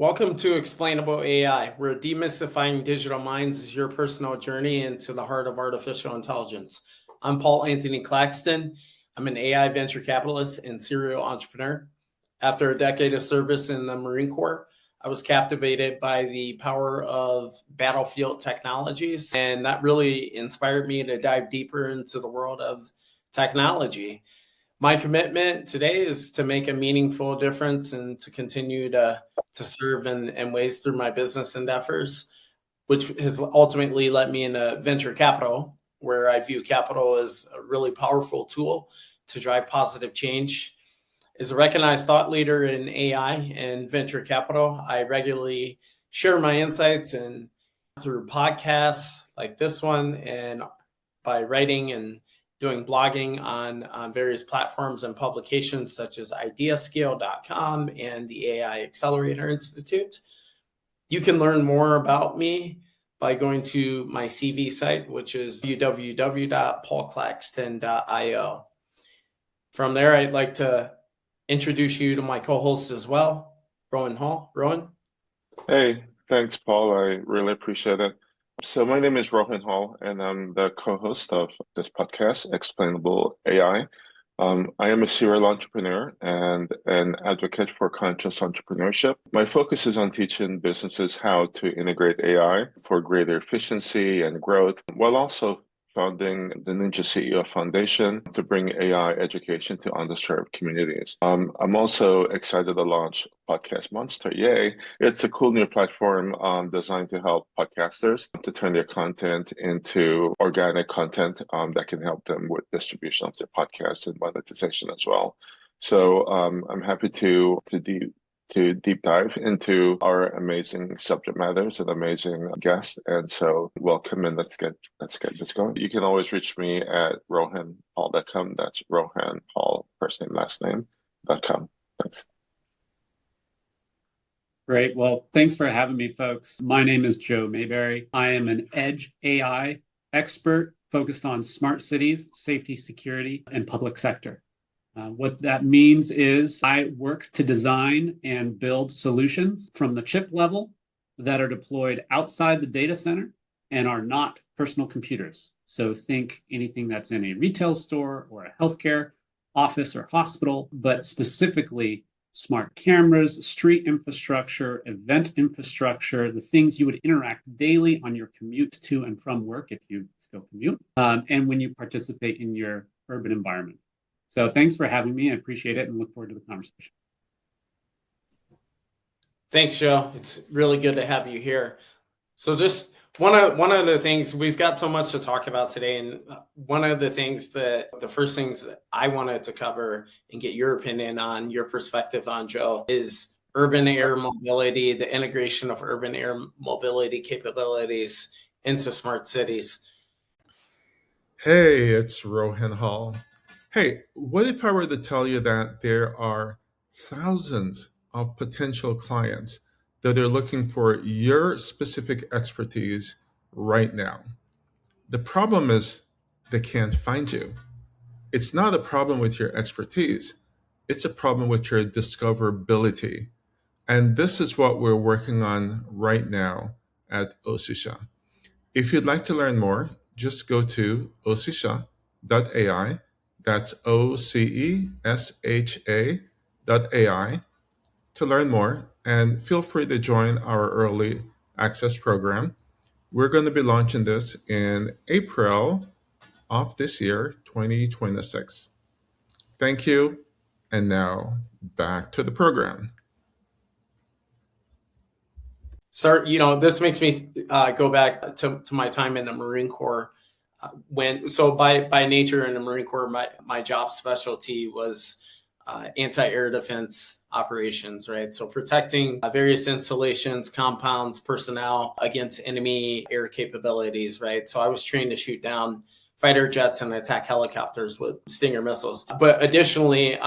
Welcome to Explainable AI, where demystifying digital minds is your personal journey into the heart of artificial intelligence. I'm Paul Anthony Claxton. I'm an AI venture capitalist and serial entrepreneur. After a decade of service in the Marine Corps, I was captivated by the power of battlefield technologies, and that really inspired me to dive deeper into the world of technology. My commitment today is to make a meaningful difference and to continue to serve in ways through my business endeavors, which has ultimately led me into venture capital, where I view capital as a really powerful tool to drive positive change. As a recognized thought leader in AI and venture capital, I regularly share my insights and through podcasts like this one and by writing and doing blogging on various platforms and publications such as ideascale.com and the AI Accelerator Institute. You can learn more about me by going to my CV site, which is www.paulclaxton.io. From there, I'd like to introduce you to my co-host as well, Rohan Hall. Rohan? Hey, thanks, Paul. I really appreciate it. So my name is Rohan Hall, and I'm the co-host of this podcast, Explainable AI. I am a serial entrepreneur and an advocate for conscious entrepreneurship. My focus is on teaching businesses how to integrate AI for greater efficiency and growth, while also founding the Ninja CEO Foundation to bring AI education to underserved communities. I'm also excited to launch Podcast Monster. Yay! It's a cool new platform designed to help podcasters to turn their content into organic content that can help them with distribution of their podcast and monetization as well. So I'm happy to deep dive into our amazing subject matters and amazing guests. And so welcome, and let's get this going. You can always reach me at rohanpaul.com. That's Rohan Paul, first name, last name.com. Thanks. Great. Well, thanks for having me, folks. My name is Joe Mayberry. I am an edge AI expert focused on smart cities, safety, security, and public sector. What that means is I work to design and build solutions from the chip level that are deployed outside the data center and are not personal computers. So think anything that's in a retail store or a healthcare office or hospital, but specifically smart cameras, street infrastructure, event infrastructure, the things you would interact daily on your commute to and from work if you still commute, and when you participate in your urban environment. So thanks for having me. I appreciate it and look forward to the conversation. Thanks, Joe. It's really good to have you here. So just one of the things, we've got so much to talk about today, and one of the first things that I wanted to cover and get your opinion on, your perspective on, Joe, is urban air mobility, the integration of urban air mobility capabilities into smart cities. Hey, it's Rohan Hall. Hey, what if I were to tell you that there are thousands of potential clients that are looking for your specific expertise right now? The problem is they can't find you. It's not a problem with your expertise, it's a problem with your discoverability. And this is what we're working on right now at Osisha. If you'd like to learn more, just go to osisha.ai. That's OCESHA.ai to learn more, and feel free to join our early access program. We're going to be launching this in April of this year, 2026. Thank you. And now back to the program. This makes me go back to my time in the Marine Corps. By nature in the Marine Corps, my job specialty was anti-air defense operations, right? So protecting various installations, compounds, personnel against enemy air capabilities, right? So I was trained to shoot down fighter jets and attack helicopters with Stinger missiles. But additionally,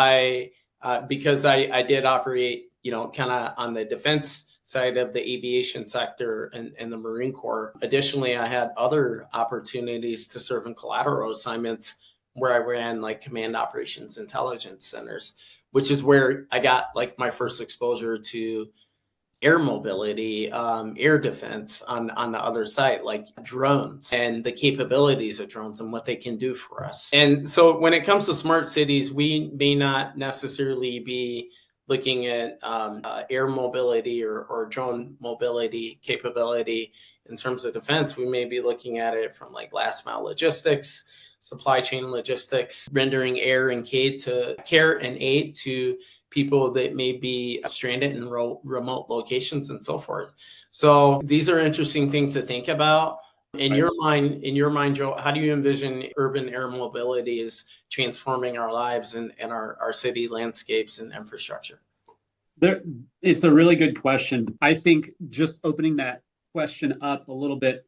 because I did operate, kind of on the defense side of the aviation sector and the Marine Corps. Additionally, I had other opportunities to serve in collateral assignments where I ran like command operations intelligence centers, which is where I got like my first exposure to air mobility, air defense on the other side, like drones and the capabilities of drones and what they can do for us. And so when it comes to smart cities, we may not necessarily be looking at air mobility or drone mobility capability in terms of defense. We may be looking at it from like last mile logistics, supply chain logistics, rendering care and aid to people that may be stranded in remote locations and so forth. So these are interesting things to think about. In your mind, Joe, how do you envision urban air mobility is transforming our lives and our city landscapes and infrastructure? It's a really good question. I think just opening that question up a little bit,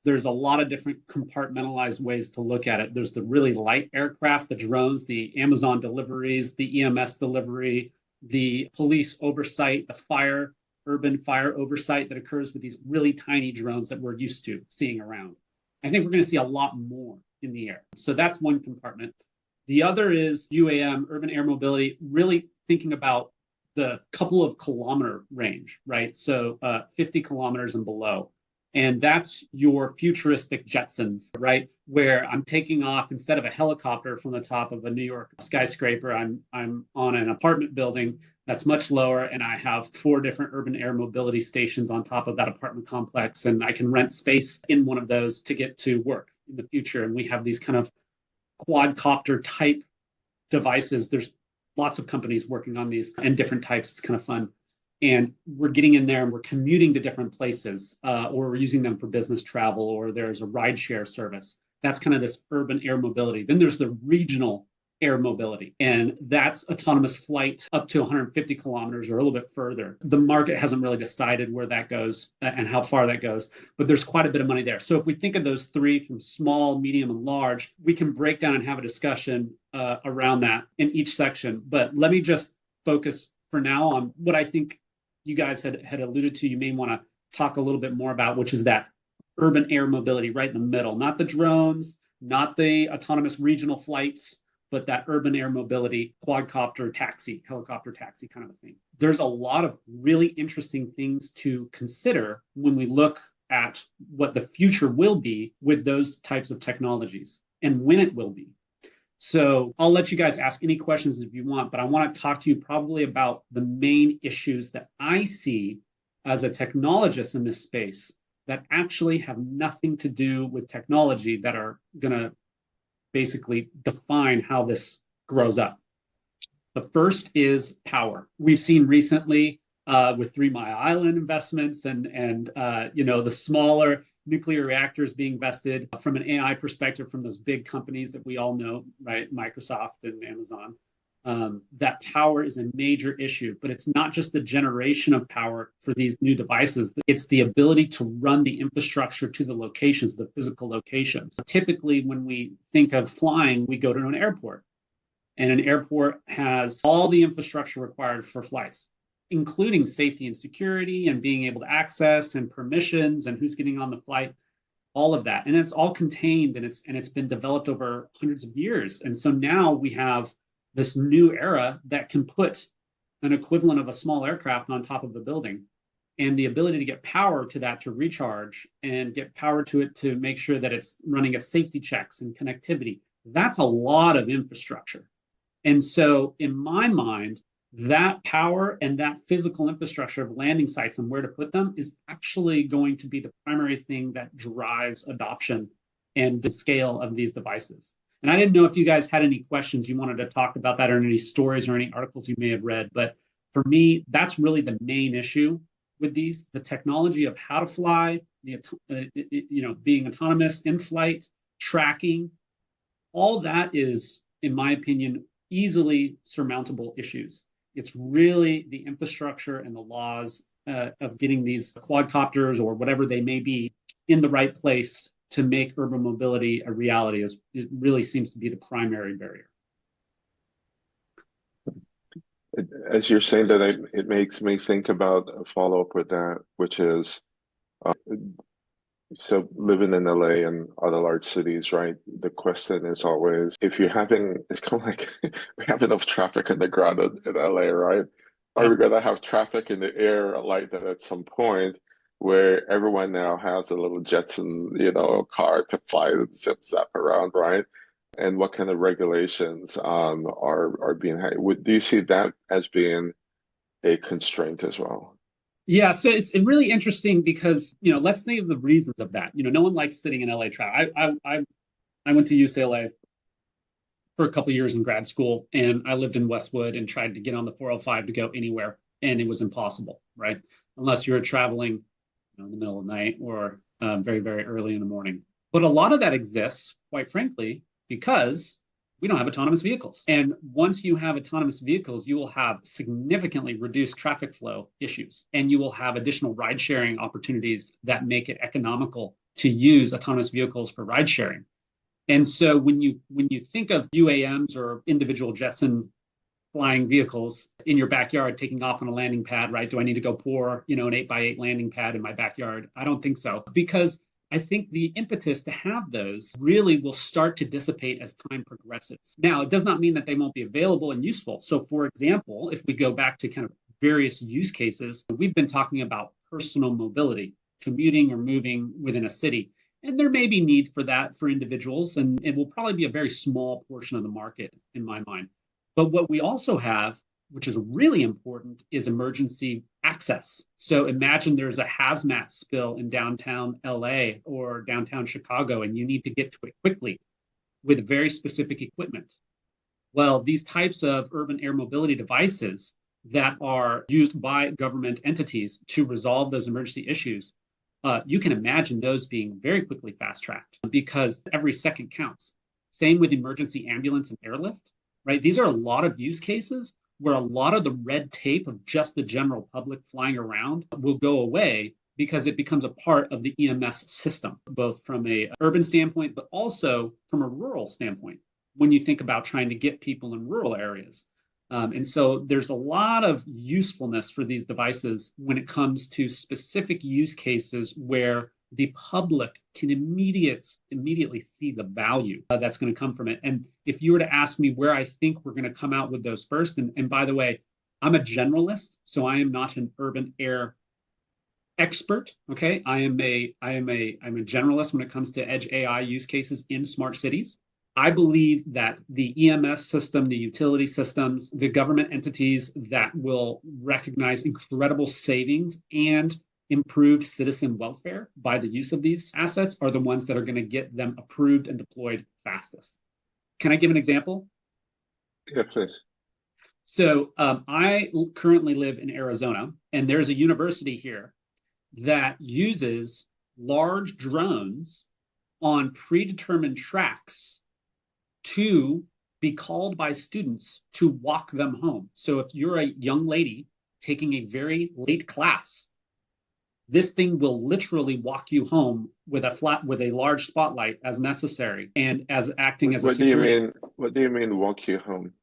there's a lot of different compartmentalized ways to look at it. There's the really light aircraft, the drones, the Amazon deliveries, the EMS delivery, the police oversight, the urban fire oversight that occurs with these really tiny drones that we're used to seeing around. I think we're going to see a lot more in the air. So that's one compartment. The other is UAM, urban air mobility, really thinking about the couple of kilometer range, right? So 50 kilometers and below. And that's your futuristic Jetsons, right? Where I'm taking off instead of a helicopter from the top of a New York skyscraper, I'm on an apartment building that's much lower, and I have 4 different urban air mobility stations on top of that apartment complex, and I can rent space in one of those to get to work in the future. And we have these kind of quadcopter type devices. There's lots of companies working on these and different types. It's kind of fun. And we're getting in there and we're commuting to different places, or we're using them for business travel, or there's a rideshare service. That's kind of this urban air mobility. Then there's the regional air mobility, and that's autonomous flight up to 150 kilometers or a little bit further. The market hasn't really decided where that goes and how far that goes, but there's quite a bit of money there. So if we think of those 3 from small, medium, and large, we can break down and have a discussion around that in each section. But let me just focus for now on what I think you guys had alluded to. You may want to talk a little bit more about, which is that urban air mobility right in the middle, not the drones, not the autonomous regional flights, but that urban air mobility, quadcopter taxi, helicopter taxi kind of a thing. There's a lot of really interesting things to consider when we look at what the future will be with those types of technologies and when it will be. So I'll let you guys ask any questions if you want, but I want to talk to you probably about the main issues that I see as a technologist in this space that actually have nothing to do with technology, that are going to basically define how this grows up. The first is power. We've seen recently with 3 Mile Island investments and the smaller nuclear reactors being invested from an AI perspective from those big companies that we all know, right? Microsoft and Amazon. That power is a major issue, but it's not just the generation of power for these new devices. It's the ability to run the infrastructure to the locations, the physical locations. Typically, when we think of flying, we go to an airport, and an airport has all the infrastructure required for flights, including safety and security and being able to access and permissions and who's getting on the flight, all of that. And it's all contained, and it's been developed over hundreds of years. And so now we have this new era that can put an equivalent of a small aircraft on top of the building, and the ability to get power to that to recharge and get power to it to make sure that it's running its safety checks and connectivity. That's a lot of infrastructure. And so in my mind, that power and that physical infrastructure of landing sites and where to put them is actually going to be the primary thing that drives adoption and the scale of these devices. And I didn't know if you guys had any questions you wanted to talk about that, or any stories or any articles you may have read. But for me, that's really the main issue with these: the technology of how to fly, being autonomous in flight, tracking. All that is, in my opinion, easily surmountable issues. It's really the infrastructure and the laws of getting these quadcopters or whatever they may be in the right place to make urban mobility a reality. It really seems to be the primary barrier. As you're saying that, it makes me think about a follow-up with that, which is, so living in LA and other large cities, right? The question is always, it's kind of like we have enough traffic on the ground in LA, right? are we going to have traffic in the air like that at some point where everyone now has a little Jetson, car to fly and zip zap around, right? And what kind of regulations are being had? Do you see that as being a constraint as well? Yeah, so it's really interesting because, let's think of the reasons of that. No one likes sitting in LA traffic. I went to UCLA for a couple of years in grad school, and I lived in Westwood and tried to get on the 405 to go anywhere, and it was impossible, right? Unless you're traveling in the middle of the night or very, very early in the morning. But a lot of that exists, quite frankly, because we don't have autonomous vehicles. And once you have autonomous vehicles, you will have significantly reduced traffic flow issues, and you will have additional ride sharing opportunities that make it economical to use autonomous vehicles for ride sharing. And so when you think of UAMs or individual Jetson flying vehicles in your backyard taking off on a landing pad, right? Do I need to go pour, an 8x8 landing pad in my backyard? I don't think so, because I think the impetus to have those really will start to dissipate as time progresses. Now, it does not mean that they won't be available and useful. So for example, if we go back to kind of various use cases, we've been talking about personal mobility, commuting or moving within a city. And there may be need for that for individuals, and it will probably be a very small portion of the market in my mind. But what we also have, which is really important, is emergency access. So imagine there's a hazmat spill in downtown LA or downtown Chicago, and you need to get to it quickly with very specific equipment. Well, these types of urban air mobility devices that are used by government entities to resolve those emergency issues, you can imagine those being very quickly fast-tracked because every second counts. Same with emergency ambulance and airlift, right? These are a lot of use cases where a lot of the red tape of just the general public flying around will go away because it becomes a part of the EMS system, both from an urban standpoint, but also from a rural standpoint, when you think about trying to get people in rural areas. And so there's a lot of usefulness for these devices when it comes to specific use cases where the public can immediately see the value that's going to come from it. And if you were to ask me where I think we're going to come out with those first, and by the way, I'm a generalist, so I am not an urban air expert. Okay, I'm a generalist when it comes to edge AI use cases in smart cities. I believe that the EMS system, the utility systems, the government entities that will recognize incredible savings and improved citizen welfare by the use of these assets are the ones that are going to get them approved and deployed fastest. Can I give an example? Yeah, please. So I currently live in Arizona, and there's a university here that uses large drones on predetermined tracks to be called by students to walk them home. So if you're a young lady taking a very late class, this thing will literally walk you home with a large spotlight as necessary and as acting as a security. What do you mean walk you home?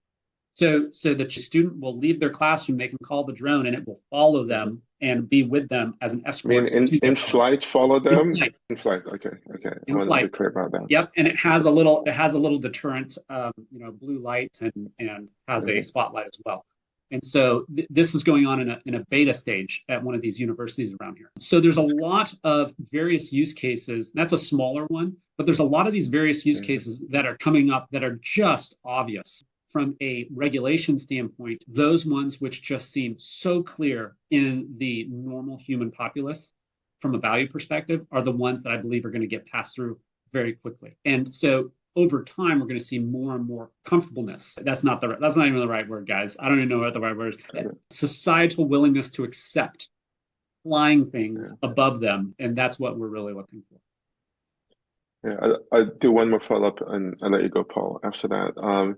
So the student will leave their classroom, they can call the drone, and it will follow them and be with them as an escort. In flight, follow them? In flight. Okay. I In want flight. to be clear about that. Yep, and it has a little deterrent, blue lights and has a spotlight as well. And so this is going on in a beta stage at one of these universities around here. So there's a lot of various use cases. That's a smaller one, but there's a lot of these various use cases that are coming up that are just obvious. From a regulation standpoint, those ones which just seem so clear in the normal human populace from a value perspective are the ones that I believe are going to get passed through very quickly. And so over time, we're going to see more and more comfortableness. That's not even the right word, guys. I don't even know what the right word is. Societal willingness to accept flying things above them. And that's what we're really looking for. Yeah, I'll do one more follow-up and I'll let you go, Paul, after that.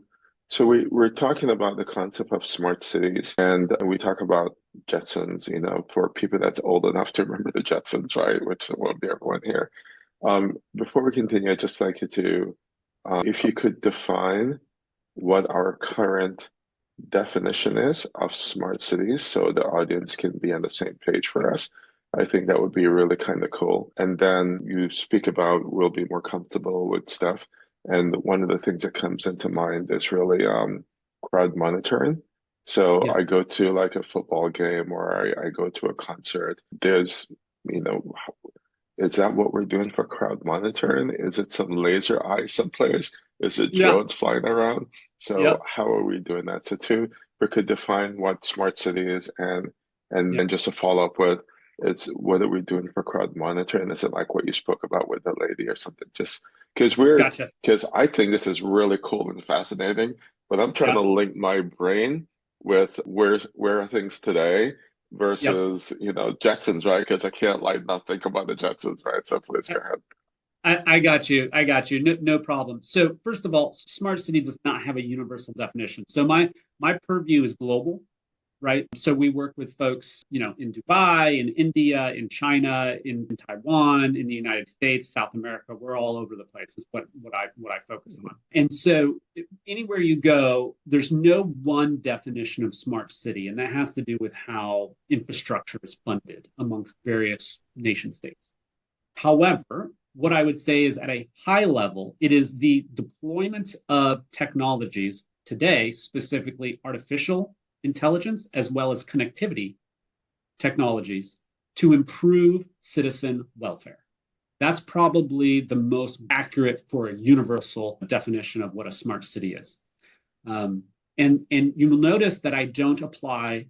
So we're talking about the concept of smart cities, and we talk about Jetsons, for people that's old enough to remember the Jetsons, right? Which won't be everyone here. Before we continue, I'd just like you to, if you could define what our current definition is of smart cities so the audience can be on the same page for us. I think that would be really kind of cool. And then you speak about we'll be more comfortable with stuff. And one of the things that comes into mind is really crowd monitoring. So I Yes. go to like a football game or I go to a concert. There's, you know, is that what we're doing for crowd monitoring? Is it some laser eyes someplace? Is it Yeah. drones flying around? So Yep. how are we doing that? So two, we could define what smart city is and Yep. then just a follow up with it's what are we doing for crowd monitoring? Is it like what you spoke about with the lady or something? Just Gotcha. because I think this is really cool and fascinating, but I'm trying Yeah. to link my brain with where are things today Yep. versus, Jetsons, right? Because I can't like not think about the Jetsons, right? So please go ahead. I got you. I got you. No problem. So first of all, smart city does not have a universal definition. So my purview is global, right? So we work with folks, in Dubai, in India, in China, in Taiwan, in the United States, South America. We're all over the place. Is what I focus on. And so anywhere you go, there's no one definition of smart city, and that has to do with how infrastructure is funded amongst various nation states. However, what I would say is at a high level, it is the deployment of technologies today, specifically artificial intelligence, as well as connectivity technologies to improve citizen welfare. That's probably the most accurate for a universal definition of what a smart city is. And you will notice that I don't apply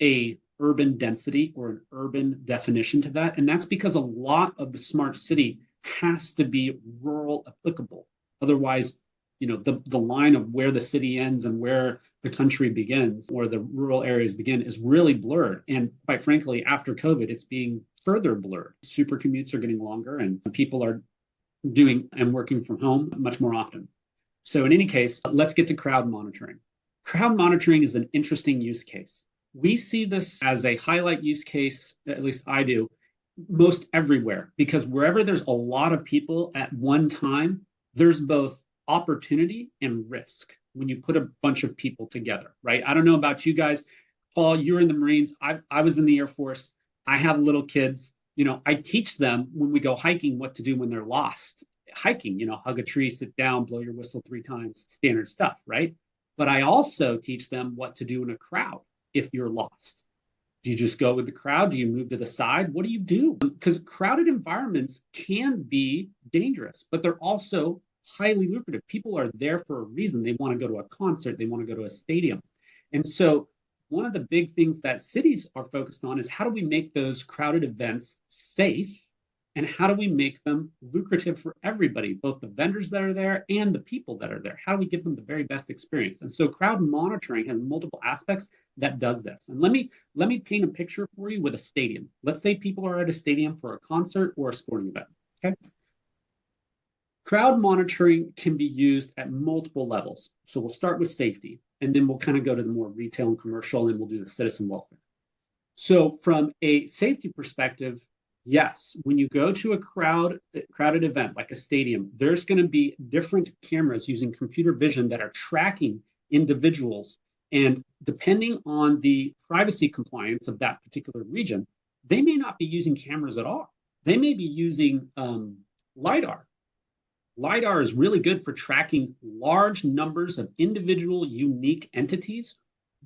a urban density or an urban definition to that. And that's because a lot of the smart city has to be rural applicable. Otherwise, the line of where the city ends and where the country begins or the rural areas begin is really blurred. And quite frankly, after COVID, it's being further blurred. Super commutes are getting longer and people are doing and working from home much more often. So in any case, let's get to crowd monitoring. Crowd monitoring is an interesting use case. We see this as a highlight use case, at least I do, most everywhere, because wherever there's a lot of people at one time, there's both opportunity and risk when you put a bunch of people together, right? I don't know about you guys. Paul, you're in the Marines. I was in the Air Force. I have little kids. I teach them when we go hiking what to do when they're lost. Hiking, hug a tree, sit down, blow your whistle 3 times, standard stuff, right? But I also teach them what to do in a crowd if you're lost. Do you just go with the crowd? Do you move to the side? What do you do? Because crowded environments can be dangerous, but they're also highly lucrative. People are there for a reason. They want to go to a concert, they want to go to a stadium. And so, one of the big things that cities are focused on is how do we make those crowded events safe and how do we make them lucrative for everybody, both the vendors that are there and the people that are there? How do we give them the very best experience? And so crowd monitoring has multiple aspects that does this. And let me paint a picture for you with a stadium. Let's say people are at a stadium for a concert or a sporting event. Okay. Crowd monitoring can be used at multiple levels. So we'll start with safety, and then we'll kind of go to the more retail and commercial, and we'll do the citizen welfare. So from a safety perspective, yes, when you go to a crowded event like a stadium, there's going to be different cameras using computer vision that are tracking individuals. And depending on the privacy compliance of that particular region, they may not be using cameras at all. They may be using LiDAR. LiDAR is really good for tracking large numbers of individual unique entities,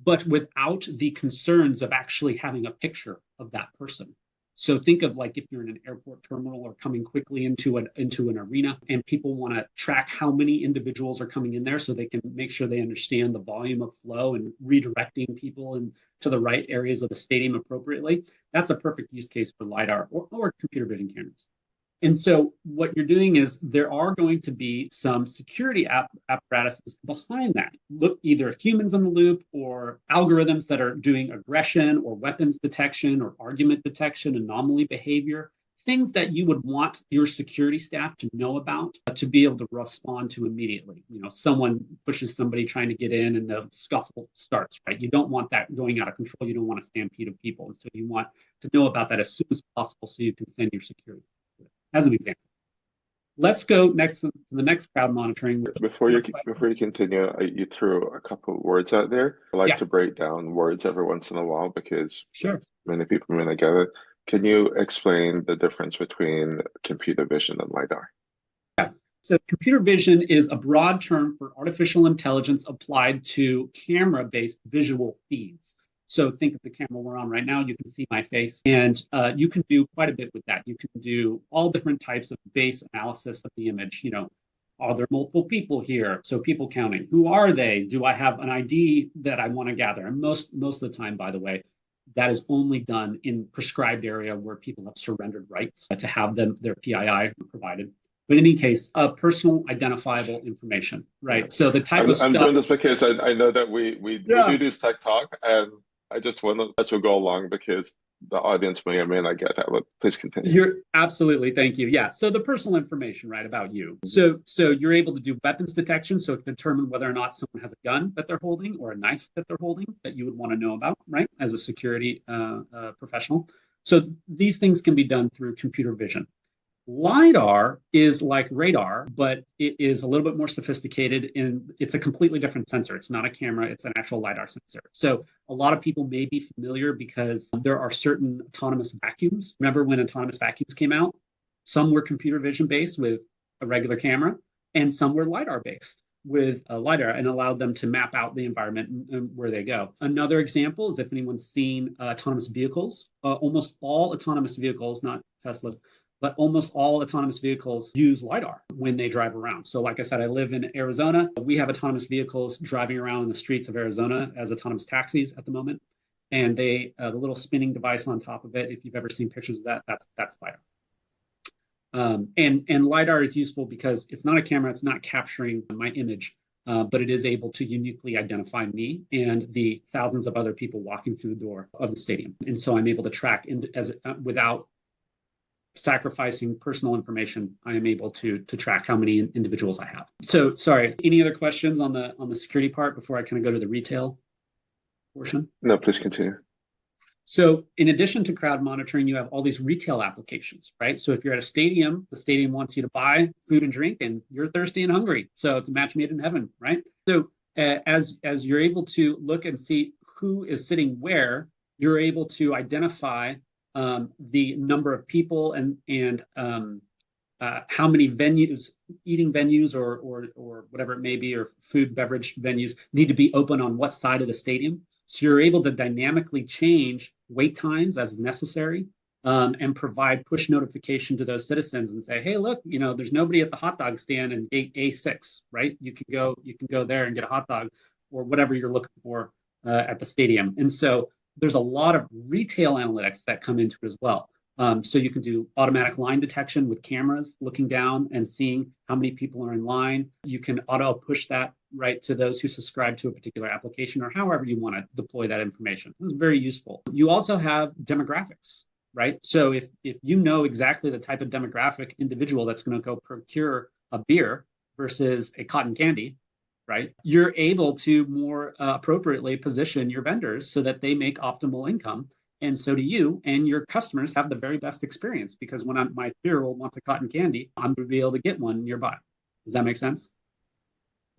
but without the concerns of actually having a picture of that person. So think of like if you're in an airport terminal or coming quickly into an arena and people want to track how many individuals are coming in there so they can make sure they understand the volume of flow and redirecting people to the right areas of the stadium appropriately. That's a perfect use case for LiDAR or computer vision cameras. And so what you're doing is there are going to be some security apparatuses behind that. Look, either humans in the loop or algorithms that are doing aggression or weapons detection or argument detection, anomaly behavior, things that you would want your security staff to know about to be able to respond to immediately. Someone pushes somebody trying to get in and the scuffle starts, right? You don't want that going out of control. You don't want a stampede of people. And so you want to know about that as soon as possible so you can send your security. As an example, let's go next to the next crowd monitoring. Before you continue, you threw a couple of words out there. I like to break down words every once in a while because sure, many people may not get it. Can you explain the difference between computer vision and LiDAR? Yeah. So computer vision is a broad term for artificial intelligence applied to camera-based visual feeds. So think of the camera we're on right now. You can see my face, and you can do quite a bit with that. You can do all different types of base analysis of the image. Are there multiple people here? So people counting. Who are they? Do I have an ID that I want to gather? And most of the time, by the way, that is only done in prescribed area where people have surrendered rights to have their PII provided. But in any case, personal identifiable information, right? So the type of I'm stuff. doing this because I know that we do this tech talk, and I just want to let you go along because the audience may or may not get that. But please continue. You're absolutely, thank you. Yeah. So the personal information, right, about you. So you're able to do weapons detection, so it can determine whether or not someone has a gun that they're holding or a knife that they're holding that you would want to know about, right, as a security professional. So these things can be done through computer vision. LiDAR is like radar, but it is a little bit more sophisticated, and it's a completely different sensor. It's not a camera, it's an actual LiDAR sensor. So a lot of people may be familiar because there are certain autonomous vacuums. Remember when autonomous vacuums came out? Some were computer vision based with a regular camera, and some were LiDAR based with a LiDAR and allowed them to map out the environment and where they go. Another example is if anyone's seen autonomous vehicles, almost all autonomous vehicles, not Teslas, but almost all autonomous vehicles use LiDAR when they drive around. So like I said, I live in Arizona. We have autonomous vehicles driving around in the streets of Arizona as autonomous taxis at the moment. And the little spinning device on top of it, if you've ever seen pictures of that, that's LiDAR. And LiDAR is useful because it's not a camera, it's not capturing my image, but it is able to uniquely identify me and the thousands of other people walking through the door of the stadium. And so I'm able to track without sacrificing personal information. I am able to track how many individuals I have. So sorry, any other questions on the security part before I kind of go to the retail portion? No, please continue. So in addition to crowd monitoring, you have all these retail applications, right? So if you're at a stadium, the stadium wants you to buy food and drink, and you're thirsty and hungry. So it's a match made in heaven, right? So as you're able to look and see who is sitting where, you're able to identify the number of people and how many venues, eating venues or whatever it may be, or food beverage venues need to be open on what side of the stadium. So you're able to dynamically change wait times as necessary, and provide push notification to those citizens and say, hey, look, there's nobody at the hot dog stand in gate A6, right? You can go there and get a hot dog or whatever you're looking for at the stadium. And so there's a lot of retail analytics that come into it as well. So you can do automatic line detection with cameras looking down and seeing how many people are in line. You can auto push that right to those who subscribe to a particular application, or however you want to deploy that information. It's very useful. You also have demographics, right? So if you know exactly the type of demographic individual that's going to go procure a beer versus a cotton candy, right, you're able to more appropriately position your vendors so that they make optimal income. And so do you, and your customers have the very best experience, because when my 3-year-old wants a cotton candy, I'm going to be able to get one nearby. Does that make sense?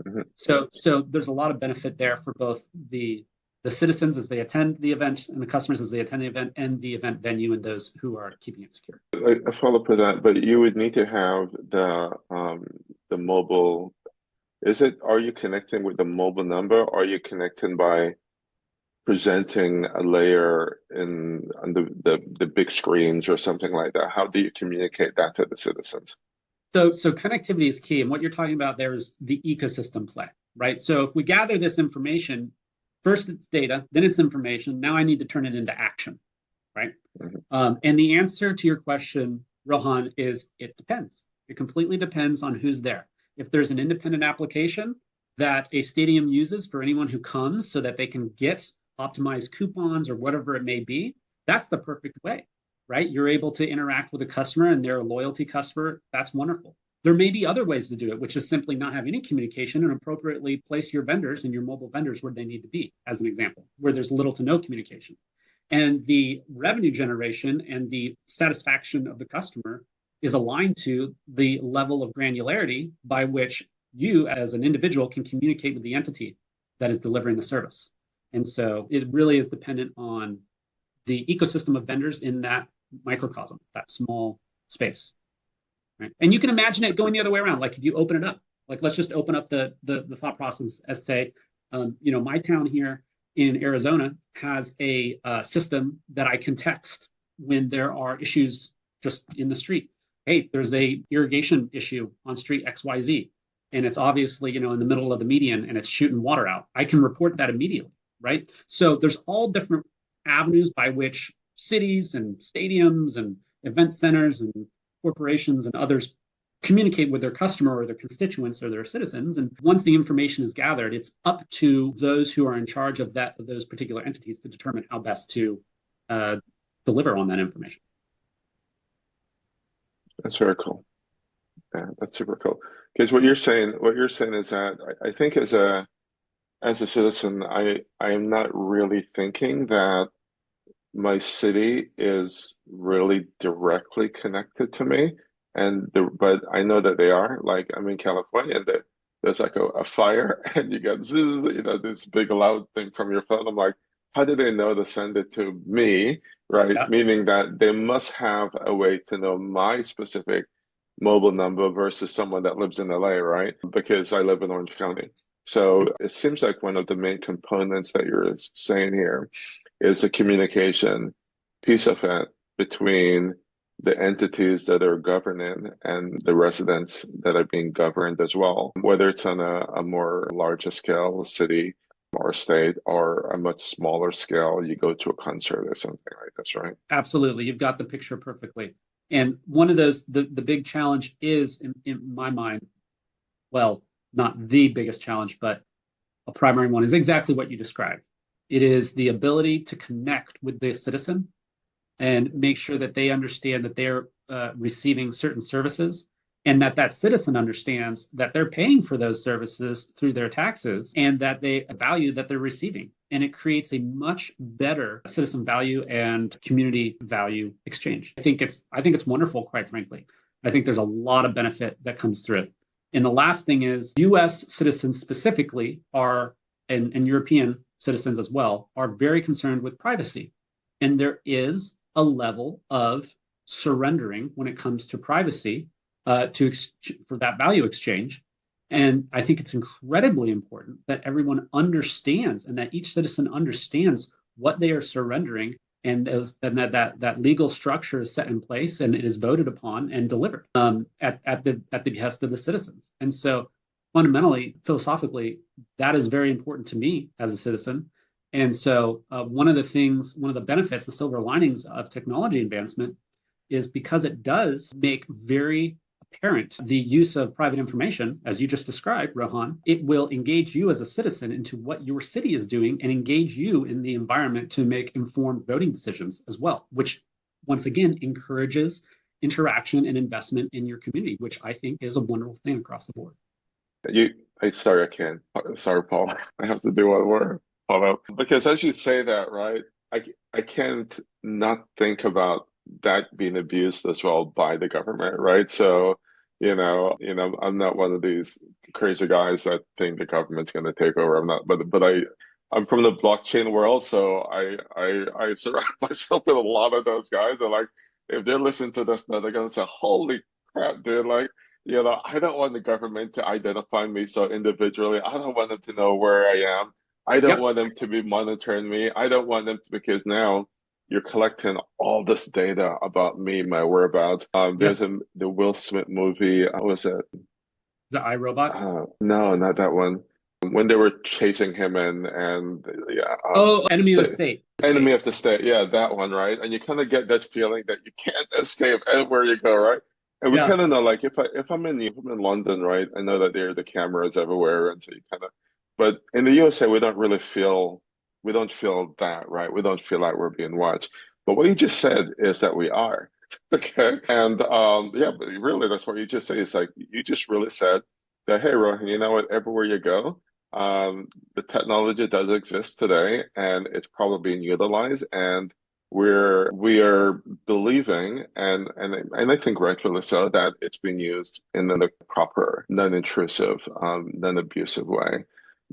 Mm-hmm. So there's a lot of benefit there for both the citizens as they attend the event, and the customers as they attend the event, and the event venue and those who are keeping it secure. I follow up with that, but you would need to have the mobile. Are you connecting with the mobile number, or are you connecting by presenting a layer on the big screens or something like that? How do you communicate that to the citizens? So connectivity is key. And what you're talking about there is the ecosystem play, right? So if we gather this information, first it's data, then it's information. Now I need to turn it into action, right? Mm-hmm. And the answer to your question, Rohan, is it depends. It completely depends on who's there. If there's an independent application that a stadium uses for anyone who comes so that they can get optimized coupons or whatever it may be, that's the perfect way, right? You're able to interact with a customer and they're a loyalty customer. That's wonderful. There may be other ways to do it, which is simply not have any communication and appropriately place your vendors and your mobile vendors where they need to be, as an example, where there's little to no communication. And the revenue generation and the satisfaction of the customer is aligned to the level of granularity by which you as an individual can communicate with the entity that is delivering the service. And so it really is dependent on the ecosystem of vendors in that microcosm, that small space. right? And you can imagine it going the other way around. Like if you open it up, like let's just open up the thought process as say, my town here in Arizona has a system that I can text when there are issues just in the street. Hey, there's a irrigation issue on street XYZ, and it's obviously, in the middle of the median and it's shooting water out. I can report that immediately, right? So there's all different avenues by which cities and stadiums and event centers and corporations and others communicate with their customer or their constituents or their citizens. And once the information is gathered, it's up to those who are in charge of those particular entities to determine how best to deliver on that information. That's very cool. Yeah, that's super cool. Because what you're saying is that I think as a citizen, I am not really thinking that my city is really directly connected to me. But I know that they are. Like I'm in California, and there's like a fire, and you get this big loud thing from your phone. I'm like, how do they know to send it to me, right? Yeah. Meaning that they must have a way to know my specific mobile number versus someone that lives in LA, right? Because I live in Orange County. So it seems like one of the main components that you're saying here is the communication piece of it between the entities that are governing and the residents that are being governed as well, whether it's on a more larger scale, city or state, or a much smaller scale, you go to a concert or something like this, right? Absolutely. You've got the picture perfectly. And one of those, the big challenge is, in my mind, well, not the biggest challenge, but a primary one is exactly what you described. It is the ability to connect with the citizen and make sure that they understand that they're receiving certain services, and that citizen understands that they're paying for those services through their taxes and that they value that they're receiving. And it creates a much better citizen value and community value exchange. I think it's wonderful, quite frankly. I think there's a lot of benefit that comes through it. And the last thing is US citizens specifically are, and European citizens as well, are very concerned with privacy. And there is a level of surrendering when it comes to privacy for that value exchange. And I think it's incredibly important that everyone understands and that each citizen understands what they are surrendering, and that legal structure is set in place and it is voted upon and delivered at the behest of the citizens. And so fundamentally, philosophically, that is very important to me as a citizen. And so one of the benefits, the silver linings of technology advancement is because it does make very apparent the use of private information, as you just described, Rohan. It will engage you as a citizen into what your city is doing and engage you in the environment to make informed voting decisions as well, which once again encourages interaction and investment in your community, which I think is a wonderful thing across the board. Sorry, Paul. I have to do one more follow-up. Because as you say that, right, I can't not think about that being abused as well by the government, right? So, I'm not one of these crazy guys that think the government's going to take over. I'm not, but I'm from the blockchain world, so I surround myself with a lot of those guys. And like, if they listen to this now, they're going to say, "Holy crap, dude!" Like, I don't want the government to identify me so individually. I don't want them to know where I am. I don't want them to be monitoring me. I don't want them to, because now you're collecting all this data about me, my whereabouts. There's the Will Smith movie. What was it? The iRobot? No, not that one. When they were chasing him and Enemy of the State. Enemy of the State. Yeah, that one, right? And you kind of get that feeling that you can't escape anywhere you go, right? And we kind of know, like, if I'm in London, right? I know that there are the cameras everywhere, and so you kind of. But in the USA, we don't feel that, right? We don't feel like we're being watched. But what you just said is that we are, okay? And but really, that's what you just said. It's like you just really said that, hey, Rohan, you know what? Everywhere you go, the technology does exist today, and it's probably being utilized, and we are believing, and I think rightfully so, that it's being used in a proper, non-intrusive, non-abusive way.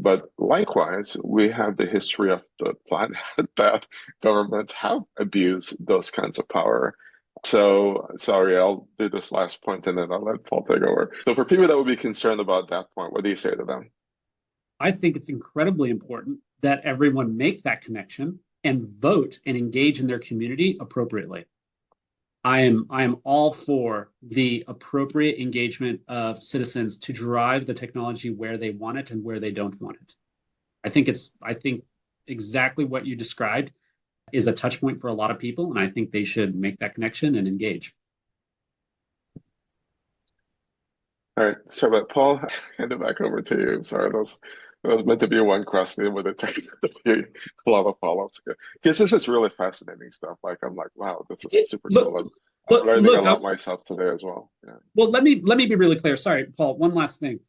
But likewise, we have the history of the planet that governments have abused those kinds of power So sorry, I'll do this last point and then I'll let Paul take over. So for people that would be concerned about that point, what do you say to them? I think it's incredibly important that everyone make that connection and vote and engage in their community appropriately. I am all for the appropriate engagement of citizens to drive the technology where they want it and where they don't want it. I think exactly what you described is a touch point for a lot of people, and I think they should make that connection and engage. All right, sorry about Paul. Hand it back over to you. Sorry, that was meant to be one question, but it turned out to be a lot of follow-ups. Because this is really fascinating stuff. Like I'm like, wow, this is super cool. I'm learning a lot myself today as well. Yeah. Well, let me be really clear. Sorry, Paul. One last thing.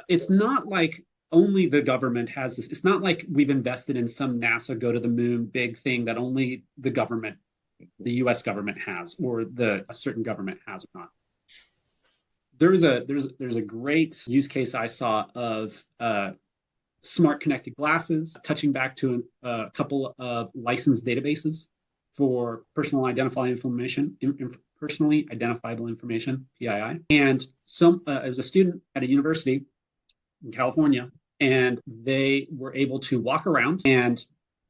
It's not like only the government has this. It's not like we've invested in some NASA go to the moon big thing that only the government, the U.S. government has, or a certain government has or not. There's a great use case I saw of smart connected glasses, touching back to a couple of licensed databases for personally identifiable information, PII. And it was a student at a university in California, and they were able to walk around, and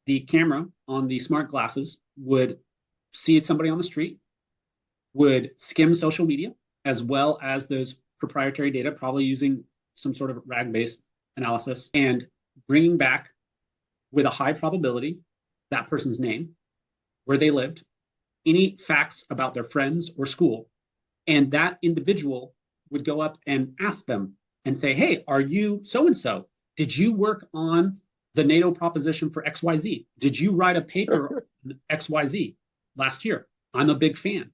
the camera on the smart glasses would see somebody on the street, would skim social media, as well as those proprietary data, probably using some sort of RAG-based analysis, and bringing back with a high probability that person's name, where they lived, any facts about their friends or school. And that individual would go up and ask them and say, hey, are you so-and-so? Did you work on the NATO proposition for XYZ? Did you write a paper on XYZ last year? I'm a big fan.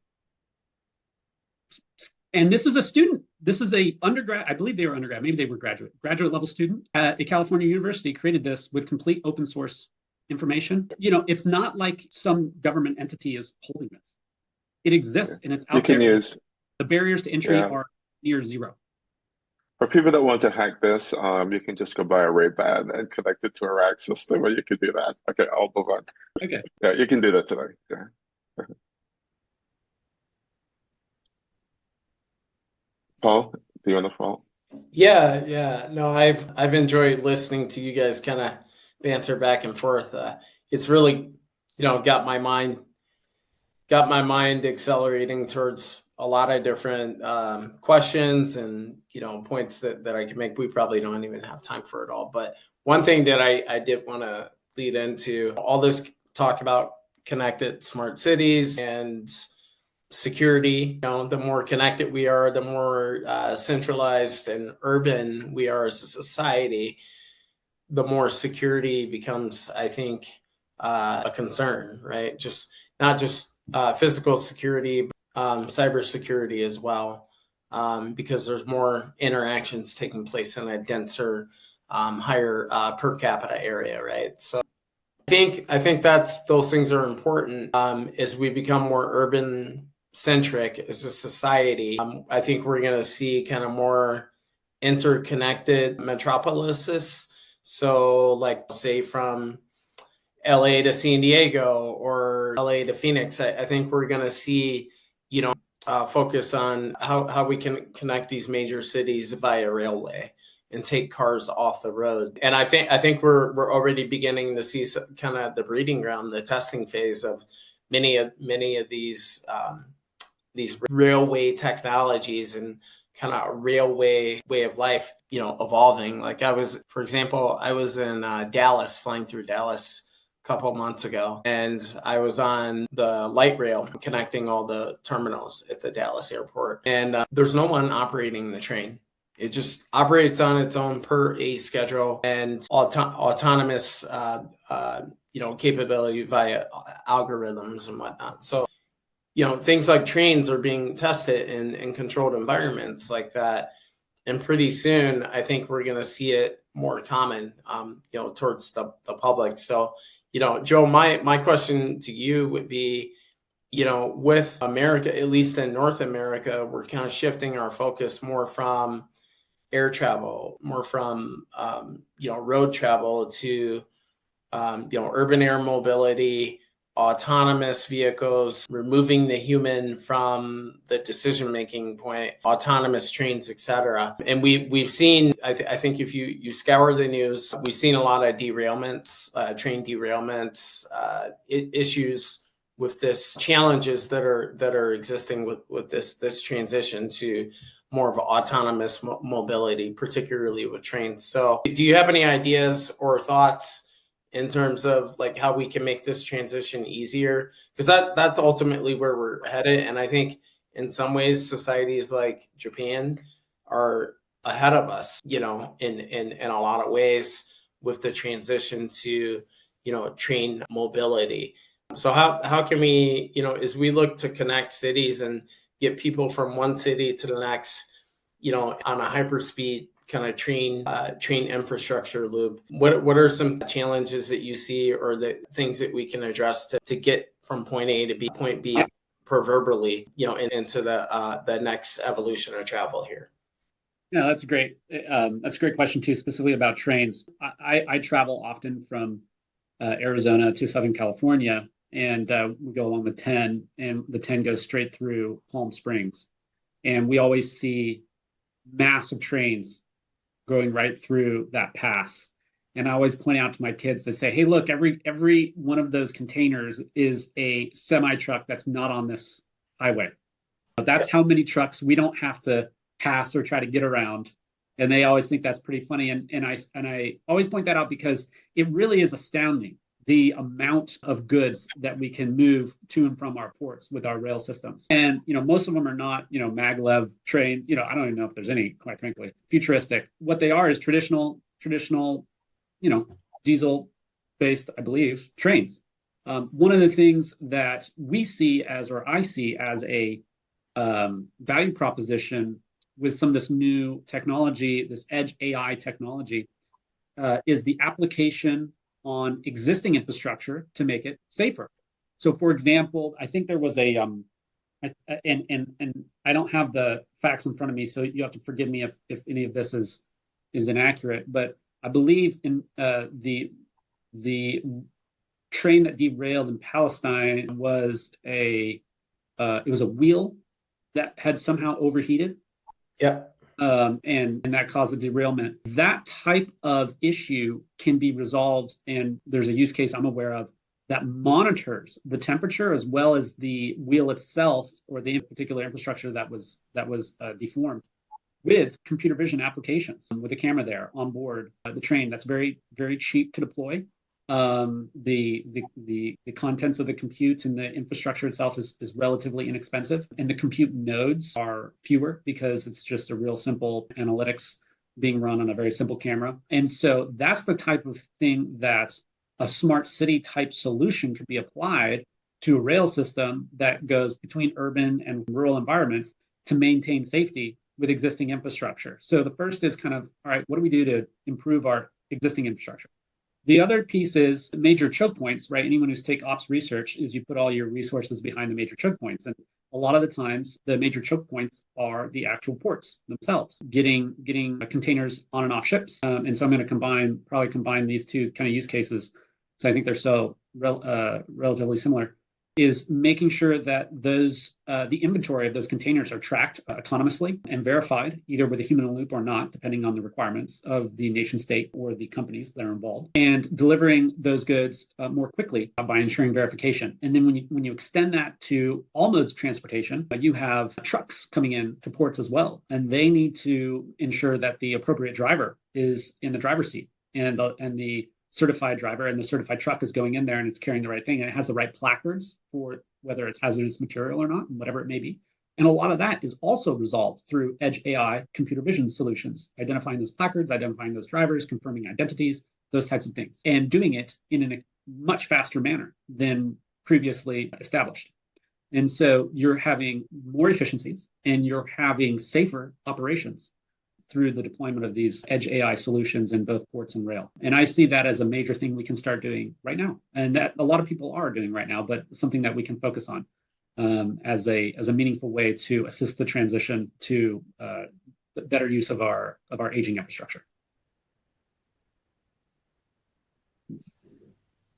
And this is a student. This is a undergrad. I believe they were undergrad. Maybe they were graduate level student at a California university, created this with complete open source information. It's not like some government entity is holding this. It exists and it's out there. The barriers to entry are near zero. For people that want to hack this, you can just go buy a Ray-Ban and connect it to a RAG system, or you could do that. Okay, I'll move on. Okay. Yeah, you can do that today. Yeah. Paul, do you want to follow? Yeah. No, I've enjoyed listening to you guys kind of banter back and forth. It's really, got my mind accelerating towards a lot of different questions and points that I can make. We probably don't even have time for it all. But one thing that I did want to lead into all this talk about connected smart cities and security. The more connected we are, the more centralized and urban we are as a society, the more security becomes, I think, a concern, right? Not just physical security, but cybersecurity as well, because there's more interactions taking place in a denser, higher per capita area, right? So I think those things are important as we become more urban centric as a society. I think we're going to see kind of more interconnected metropolises. So like say from LA to San Diego or LA to Phoenix, I think we're going to see, focus on how we can connect these major cities via railway and take cars off the road. And I think we're already beginning to see kind of the breeding ground, the testing phase of many of these railway technologies and kind of railway way of life, evolving. Like for example, I was in Dallas, flying through Dallas a couple of months ago, and I was on the light rail connecting all the terminals at the Dallas airport. And there's no one operating the train. It just operates on its own per a schedule and autonomous, capability via algorithms and whatnot. So, things like trains are being tested in controlled environments like that. And pretty soon, I think we're going to see it more common, towards the public. So, Joe, my question to you would be, with America, at least in North America, we're kind of shifting our focus more from air travel, more from, road travel to, urban air mobility, autonomous vehicles, removing the human from the decision-making point, autonomous trains, etc. And we've seen, I think if you scour the news, we've seen a lot of derailments, train derailments, issues with this, challenges that are existing with this transition to more of autonomous mobility, particularly with trains. So do you have any ideas or thoughts in terms of like how we can make this transition easier? Because that's ultimately where we're headed. And I think in some ways, societies like Japan are ahead of us, in a lot of ways with the transition to, train mobility. So how can we, as we look to connect cities and get people from one city to the next, on a hyperspeed kind of train infrastructure loop, what are some challenges that you see, or the things that we can address to get from point A to point B, proverbially, into the next evolution of travel here? Yeah, that's great. That's a great question too, specifically about trains. I travel often from Arizona to Southern California, and we go along the 10, and the 10 goes straight through Palm Springs. And we always see massive trains going right through that pass. And I always point out to my kids to say, hey, look, every one of those containers is a semi truck that's not on this highway. That's how many trucks we don't have to pass or try to get around. And they always think that's pretty funny. And I always point that out because it really is astounding, the amount of goods that we can move to and from our ports with our rail systems. And, most of them are not, maglev trains. I don't even know if there's any, quite frankly, futuristic. What they are is traditional, diesel based, I believe, trains. One of the things that we see I see as a value proposition with some of this new technology, this edge AI technology, is the application on existing infrastructure to make it safer. So, for example, I think there was a and I don't have the facts in front of me, so you have to forgive me if any of this is inaccurate. But I believe in the train that derailed in Palestine was it was a wheel that had somehow overheated. Yeah. And that caused a derailment. That type of issue can be resolved, and there's a use case I'm aware of that monitors the temperature as well as the wheel itself, or the particular infrastructure that was deformed, with computer vision applications, with a camera there on board the train. That's very, very cheap to deploy. The contents of the compute and the infrastructure itself is relatively inexpensive, and the compute nodes are fewer because it's just a real simple analytics being run on a very simple camera. And so that's the type of thing that a smart city type solution could be applied to a rail system that goes between urban and rural environments to maintain safety with existing infrastructure. So the first is kind of, all right, what do we do to improve our existing infrastructure? The other piece is major choke points, right? Anyone who's take ops research is you put all your resources behind the major choke points. And a lot of the times the major choke points are the actual ports themselves, getting containers on and off ships. And so I'm going to probably combine these two kind of use cases, because I think they're so relatively similar, is making sure that the inventory of those containers are tracked autonomously and verified, either with a human in the loop or not, depending on the requirements of the nation state or the companies that are involved, and delivering those goods more quickly by ensuring verification. And then when you extend that to all modes of transportation, you have trucks coming in to ports as well, and they need to ensure that the appropriate driver is in the driver's seat, and the certified driver and the certified truck is going in there and it's carrying the right thing, and it has the right placards for whether it's hazardous material or not, and whatever it may be. And a lot of that is also resolved through edge AI computer vision solutions, identifying those placards, identifying those drivers, confirming identities, those types of things, and doing it in a much faster manner than previously established. And so you're having more efficiencies and you're having safer operations through the deployment of these edge AI solutions in both ports and rail. And I see that as a major thing we can start doing right now, and that a lot of people are doing right now, but something that we can focus on as a meaningful way to assist the transition to better use of our aging infrastructure.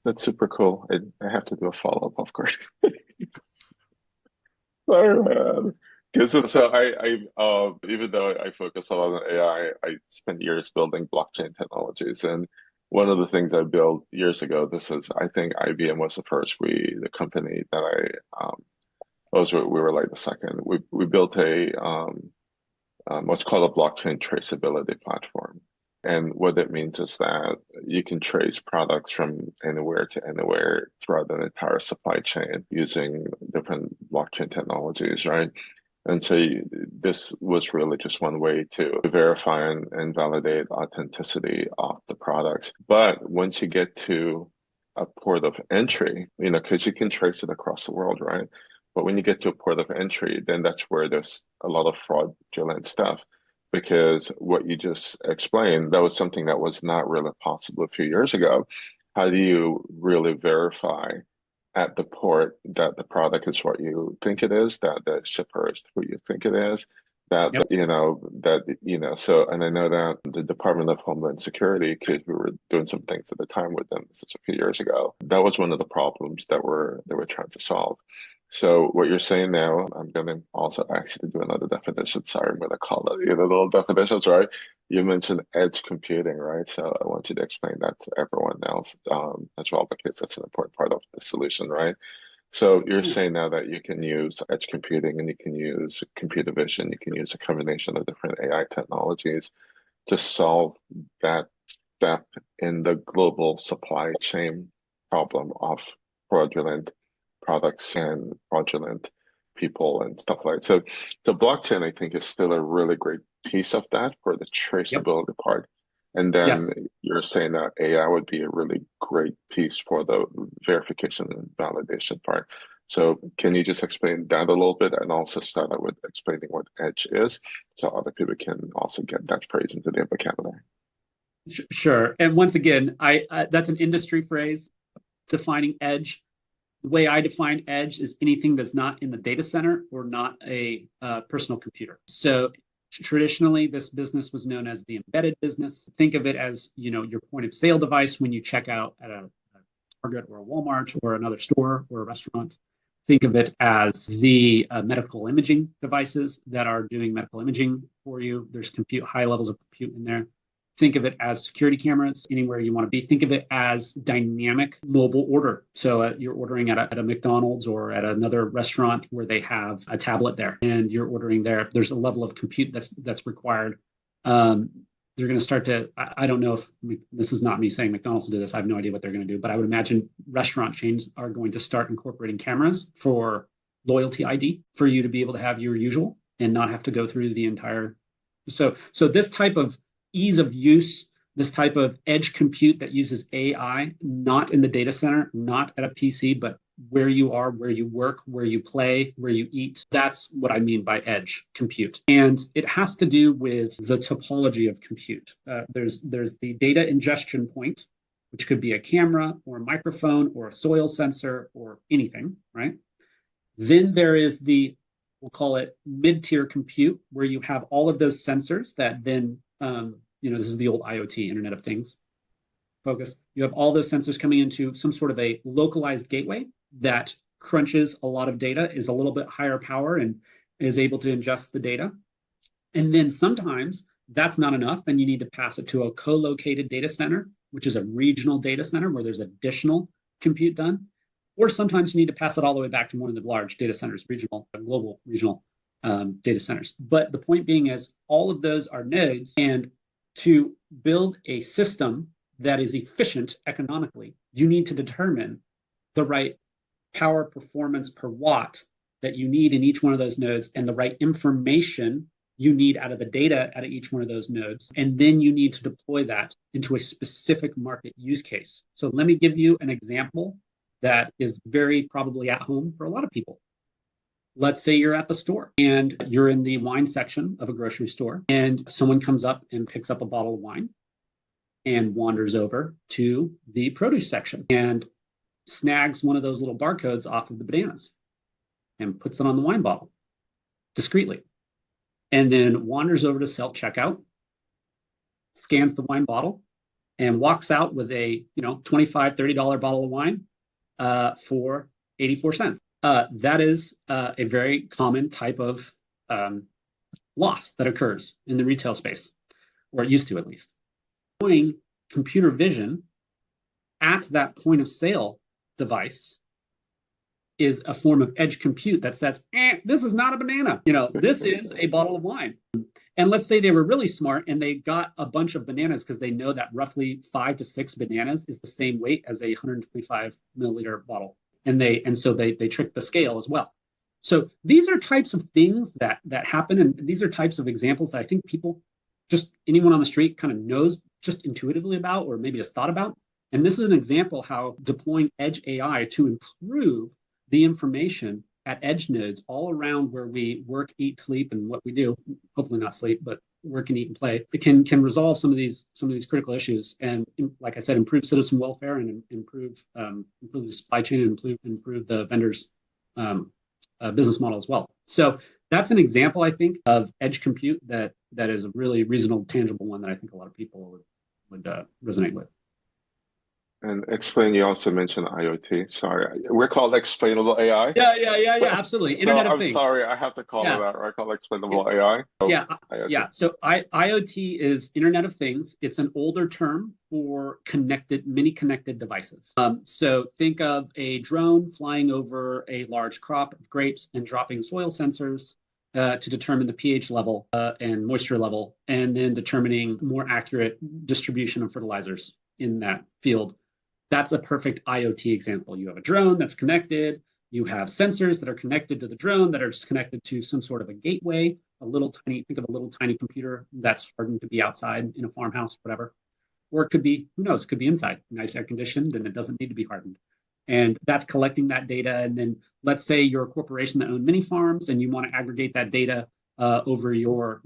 That's super cool. I have to do a follow-up, of course. Sorry, man. 'Cause so even though I focus a lot on AI, I spent years building blockchain technologies. And one of the things I built years ago, I think IBM was the company that we were like the second. We built what's called a blockchain traceability platform. And what that means is that you can trace products from anywhere to anywhere throughout an entire supply chain using different blockchain technologies, right? And so this was really just one way to verify and validate authenticity of the products. But once you get to a port of entry, because you can trace it across the world, right? But when you get to a port of entry, then that's where there's a lot of fraudulent stuff. Because what you just explained, that was something that was not really possible a few years ago. How do you really verify at the port that the product is what you think it is, that the shipper is who you think it is, Yep. so, and I know that the Department of Homeland Security, because we were doing some things at the time with them, this is a few years ago, that was one of the problems that they were trying to solve. So what you're saying now, I'm going to also actually do another definition. Sorry, I'm going to call it, little definitions, right? You mentioned edge computing, right? So I want you to explain that to everyone else as well, because that's an important part of the solution, right? So you're saying now that you can use edge computing and you can use computer vision, you can use a combination of different AI technologies to solve that step in the global supply chain problem of fraudulent products and fraudulent people and stuff like that. So the blockchain, I think, is still a really great piece of that for the Yep. traceability part. And then Yes. you're saying that AI would be a really great piece for the verification and validation part. So can you just explain that a little bit and also start out with explaining what edge is so other people can also get that phrase into their vocabulary? Sure. And once again, that's an industry phrase, defining edge. The way I define edge is anything that's not in the data center or not a personal computer. So traditionally, this business was known as the embedded business. Think of it as, your point of sale device when you check out at a Target or a Walmart or another store or a restaurant. Think of it as the medical imaging devices that are doing medical imaging for you. There's high levels of compute in there. Think of it as security cameras anywhere you want to be. Think of it as dynamic mobile order. So you're ordering at a McDonald's or at another restaurant where they have a tablet there, and you're ordering there. There's a level of compute that's required. They're going to start to, I don't know if, this is not me saying McDonald's will do this. I have no idea what they're going to do, but I would imagine restaurant chains are going to start incorporating cameras for loyalty ID for you to be able to have your usual and not have to go through the entire. So this type of ease of use, this type of edge compute that uses AI, not in the data center, not at a PC, but where you are, where you work, where you play, where you eat. That's what I mean by edge compute. And it has to do with the topology of compute. There's the data ingestion point, which could be a camera or a microphone or a soil sensor or anything, right? Then there is we'll call it mid-tier compute, where you have all of those sensors that then, this is the old IoT, Internet of Things focus. You have all those sensors coming into some sort of a localized gateway that crunches a lot of data, is a little bit higher power, and is able to ingest the data. And then sometimes that's not enough, and you need to pass it to a co-located data center, which is a regional data center where there's additional compute done. Or sometimes you need to pass it all the way back to one of the large data centers, global regional data centers. But the point being is all of those are nodes, and to build a system that is efficient economically, you need to determine the right power performance per watt that you need in each one of those nodes and the right information you need out of the data out of each one of those nodes. And then you need to deploy that into a specific market use case. So let me give you an example that is very probably at home for a lot of people. Let's say you're at the store and you're in the wine section of a grocery store, and someone comes up and picks up a bottle of wine and wanders over to the produce section and snags one of those little barcodes off of the bananas and puts it on the wine bottle discreetly, and then wanders over to self-checkout, scans the wine bottle, and walks out with a $25, $30 bottle of wine for 84 cents. That is a very common type of loss that occurs in the retail space, or it used to at least. Deploying computer vision at that point of sale device is a form of edge compute that says, this is not a banana. This is a bottle of wine. And let's say they were really smart and they got a bunch of bananas because they know that roughly 5 to 6 bananas is the same weight as a 125 milliliter bottle. And so they tricked the scale as well. So these are types of things that happen. And these are types of examples that I think people, just anyone on the street kind of knows just intuitively about, or maybe has thought about. And this is an example how deploying edge AI to improve the information at edge nodes all around where we work, eat, sleep, and what we do, hopefully not sleep, but work and eat and play, it can resolve some of these critical issues. And like I said, improve citizen welfare and improve the supply chain and improve the vendors' business model as well. So that's an example, I think, of edge compute that is a really reasonable, tangible one that I think a lot of people would resonate with. And explain, you also mentioned IoT. Sorry, we're called Explainable AI. Yeah, absolutely. Internet of Things. I'm sorry, I have to call it that, right? Called Explainable AI. Yeah. So IoT is Internet of Things. It's an older term for many connected devices. So think of a drone flying over a large crop of grapes and dropping soil sensors to determine the pH level and moisture level, and then determining more accurate distribution of fertilizers in that field. That's a perfect IoT example. You have a drone that's connected. You have sensors that are connected to the drone that are just connected to some sort of a gateway, think of a little tiny computer that's hardened to be outside in a farmhouse, whatever. Or it could be, who knows, it could be inside, nice air conditioned, and it doesn't need to be hardened. And that's collecting that data. And then let's say you're a corporation that owns mini farms and you want to aggregate that data over your,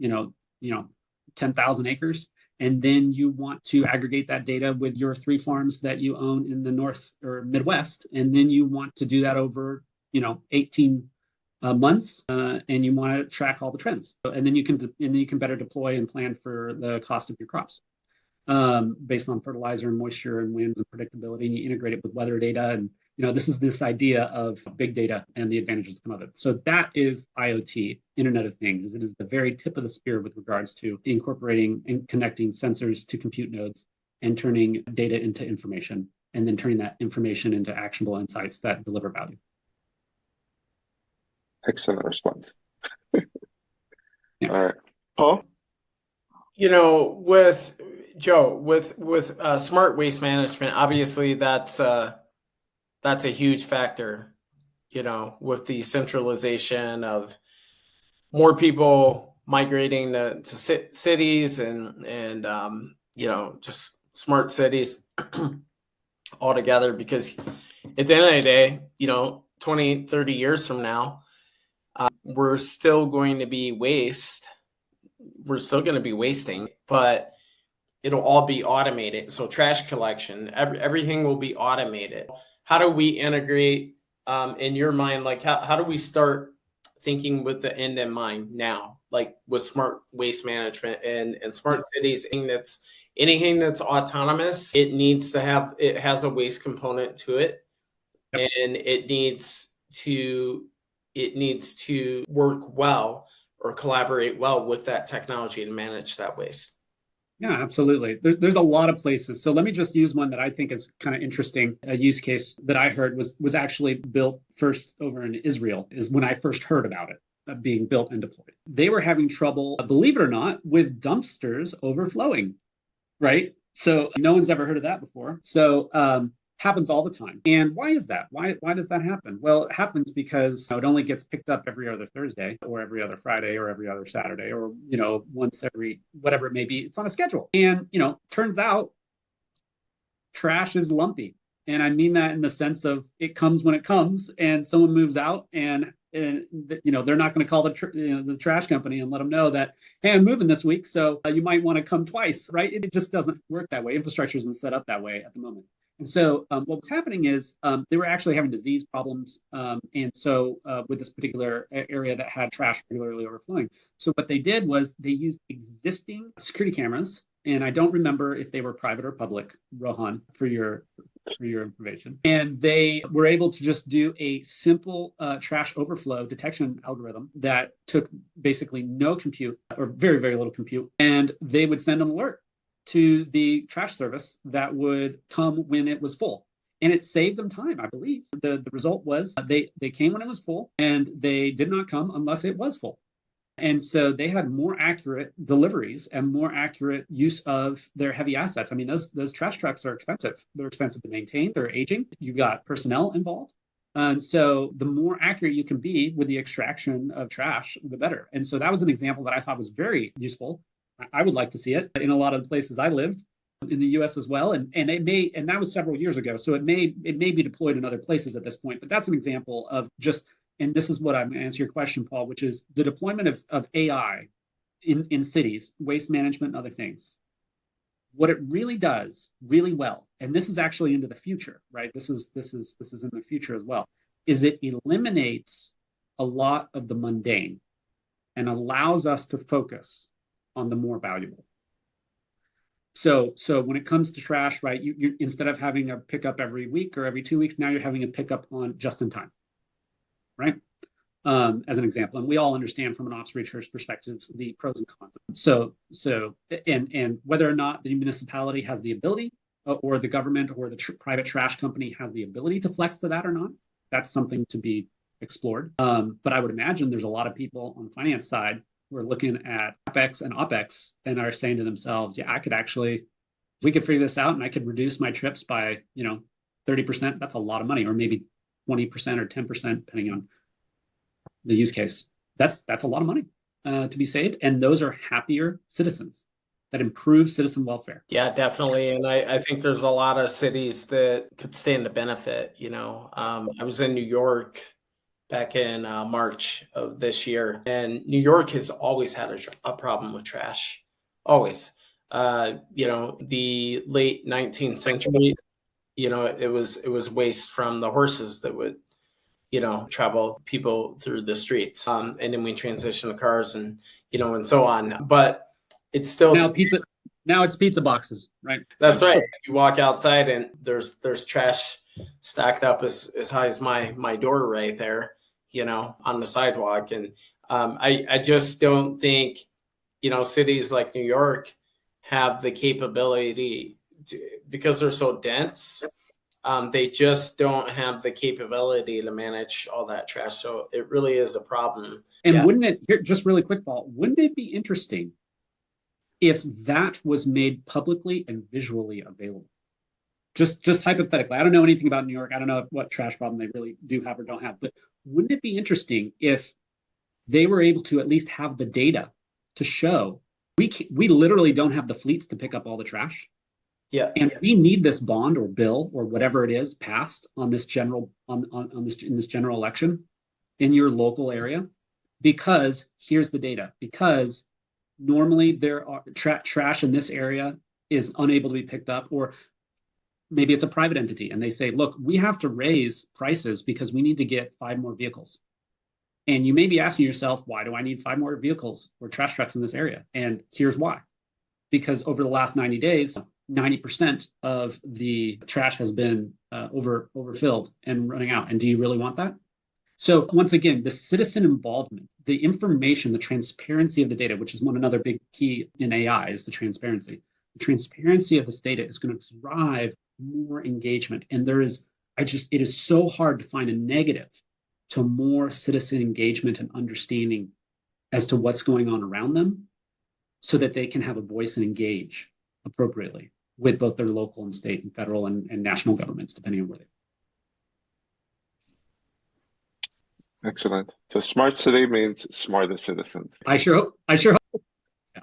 10,000 acres. And then you want to aggregate that data with your 3 farms that you own in the North or Midwest. And then you want to do that over, 18 months, and you want to track all the trends. And then you can better deploy and plan for the cost of your crops based on fertilizer and moisture and winds and predictability. And you integrate it with weather data. And this is this idea of big data and the advantages that come of it. So that is IoT, Internet of Things. It is the very tip of the spear with regards to incorporating and connecting sensors to compute nodes and turning data into information, and then turning that information into actionable insights that deliver value. Excellent response. Yeah. All right, Paul. With Joe, with smart waste management, obviously that's a huge factor, with the centralization of more people migrating to cities and just smart cities altogether. Because at the end of the day, 20, 30 years from now, we're still going to be We're still going to be wasting, but it'll all be automated. So trash collection, everything will be automated. How do we integrate in your mind? Like how do we start thinking with the end in mind now, like with smart waste management and smart cities? Anything that's autonomous, it has a waste component to it. Yep. And it needs to work well or collaborate well with that technology to manage that waste. Yeah, absolutely. There's a lot of places. So let me just use one that I think is kind of interesting. A use case that I heard was actually built first over in Israel, is when I first heard about it being built and deployed. They were having trouble, believe it or not, with dumpsters overflowing, right? So no one's ever heard of that before. So happens all the time. And why is that? Why does that happen? Well, it happens because it only gets picked up every other Thursday or every other Friday or every other Saturday or, once every, whatever it may be. It's on a schedule. And, turns out trash is lumpy. And I mean that in the sense of it comes when it comes, and someone moves out and they're not going to call the trash company and let them know that, hey, I'm moving this week, so you might want to come twice, right? It just doesn't work that way. Infrastructure isn't set up that way at the moment. And so what was happening is they were actually having disease problems. And so with this particular area that had trash regularly overflowing. So what they did was they used existing security cameras and I don't remember if they were private or public, Rohan, for your information. And they were able to just do a simple trash overflow detection algorithm that took basically no compute or very, very little compute. And they would send an alert to the trash service that would come when it was full. And it saved them time, I believe. The result was they came when it was full, and they did not come unless it was full. And so they had more accurate deliveries and more accurate use of their heavy assets. I mean, those trash trucks are expensive. They're expensive to maintain. They're aging. You've got personnel involved. And so the more accurate you can be with the extraction of trash, the better. And so that was an example that I thought was very useful. I would like to see it in a lot of the places I lived in the US as well. And that was several years ago. So it may be deployed in other places at this point. But that's an example of just, and this is what I'm going to answer your question, Paul, which is the deployment of AI in cities, waste management and other things. What it really does really well, and this is actually into the future, right? This is in the future as well, is it eliminates a lot of the mundane and allows us to focus on the more valuable. So when it comes to trash, right, you instead of having a pickup every week or every 2 weeks, now you're having a pickup on just in time. Right? As an example, and we all understand from an ops research perspective the pros and cons. So and whether or not the municipality has the ability, or the government or the private trash company has the ability to flex to that or not, that's something to be explored. But I would imagine there's a lot of people on the finance side who are looking at CapEx and OpEx and are saying to themselves, yeah, I could actually, if we could figure this out and I could reduce my trips by 30%, that's a lot of money, or maybe 20% or 10%, depending on the use case. That's a lot of money to be saved. And those are happier citizens. That improves citizen welfare. Yeah, definitely. And I think there's a lot of cities that could stand to benefit. I was in New York back in March of this year, and New York has always had a problem with trash. Always. The late 19th century, it was waste from the horses that would travel people through the streets. And then we transition to cars and so on. But it's still now it's pizza boxes, right? That's right. You walk outside and there's trash stacked up as high as my door right there, on the sidewalk. And I just don't think, cities like New York have the capability because they're so dense. They just don't have the capability to manage all that trash. So it really is a problem. And wouldn't it, here, just really quick, Paul, wouldn't it be interesting if that was made publicly and visually available? Just hypothetically, I don't know anything about New York. I don't know what trash problem they really do have or don't have, but wouldn't it be interesting if they were able to at least have the data to show we literally don't have the fleets to pick up all the trash. Yeah. And we need this bond or bill or whatever it is passed on this general in this general election in your local area, because here's the data. Because normally there are trash in this area is unable to be picked up, or maybe it's a private entity and they say, look, we have to raise prices because we need to get 5 more vehicles. And you may be asking yourself, why do I need 5 more vehicles or trash trucks in this area? And here's why. Because over the last 90 days, 90% of the trash has been overfilled and running out. And do you really want that? So once again, the citizen involvement, the information, the transparency of the data, which is another big key in AI, is the transparency. The transparency of this data is going to drive more engagement. And it is so hard to find a negative to more citizen engagement and understanding as to what's going on around them, so that they can have a voice and engage appropriately with both their local and state and federal and national governments, depending on where they are. Excellent. So smart city means smarter citizens. I sure hope. Yeah.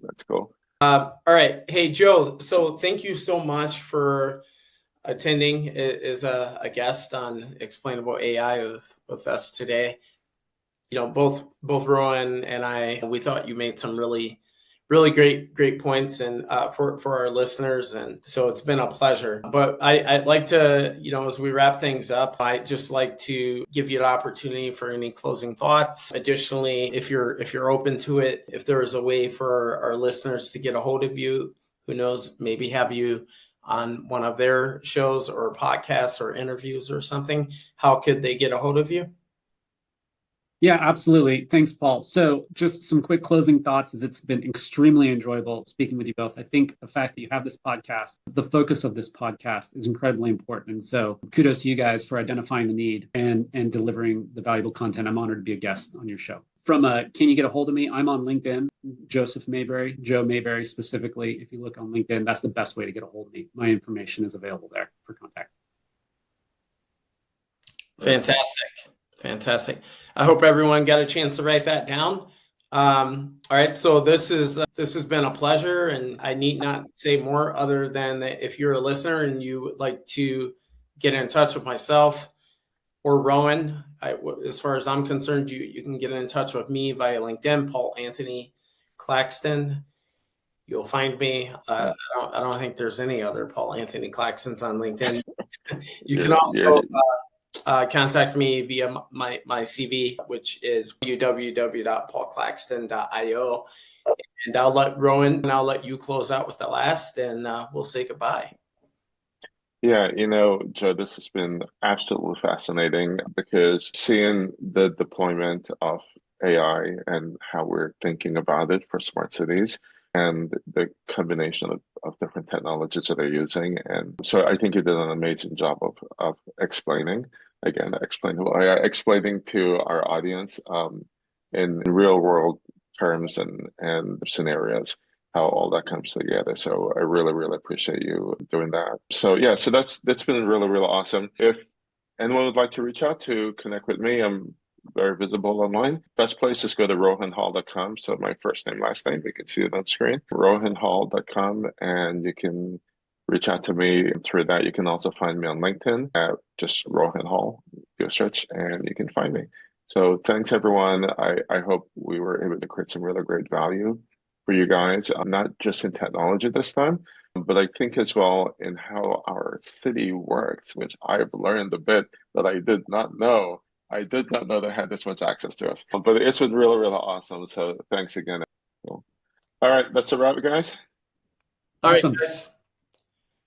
Let's go. All right. Hey, Joe. So thank you so much for attending as a guest on Explainable AI with us today. Both Rohan and I, we thought you made some really, really great points and for our listeners. And so it's been a pleasure. But I'd like to, as we wrap things up, I'd just like to give you an opportunity for any closing thoughts. Additionally, if you're open to it, if there is a way for our listeners to get a hold of you, who knows, maybe have you on one of their shows or podcasts or interviews or something, how could they get a hold of you? Yeah, absolutely. Thanks, Paul. So just some quick closing thoughts, as it's been extremely enjoyable speaking with you both. I think the fact that you have this podcast, the focus of this podcast is incredibly important. And so kudos to you guys for identifying the need and delivering the valuable content. I'm honored to be a guest on your show. Can you get a hold of me? I'm on LinkedIn, Joseph Mayberry, Joe Mayberry specifically. If you look on LinkedIn, that's the best way to get a hold of me. My information is available there for contact. Fantastic. I hope everyone got a chance to write that down. All right. So this has been a pleasure, and I need not say more other than that if you're a listener and you would like to get in touch with myself or Rohan, as far as I'm concerned, you can get in touch with me via LinkedIn, Paul Anthony Claxton. You'll find me. I don't think there's any other Paul Anthony Claxtons on LinkedIn. You can also contact me via my CV, which is www.paulclaxton.io. And I'll let you close out with the last, and we'll say goodbye. Yeah, Joe, this has been absolutely fascinating because seeing the deployment of AI and how we're thinking about it for smart cities and the combination of different technologies that they're using. And so I think you did an amazing job of explaining, again, explainable AI, explaining to our audience in real world terms and scenarios how all that comes together. So I really appreciate you doing that. So yeah, so that's been really awesome. If anyone would like to reach out to connect with me, I'm very visible online. Best place is go to rohanhall.com. So my first name, last name, you can see it on screen, rohanhall.com, and you can reach out to me through that. You can also find me on LinkedIn at just Rohan Hall, do a search, and you can find me. So thanks everyone. I hope we were able to create some really great value for you guys, not just in technology this time, but I think as well in how our city works, which I've learned a bit that I did not know. I did not know they had this much access to us, but it's been really awesome. So thanks again. All right, that's a wrap, guys. All awesome. right, guys.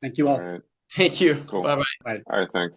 Thank you all. All right. Thank you. Cool. Bye-bye. Bye. All right, thanks.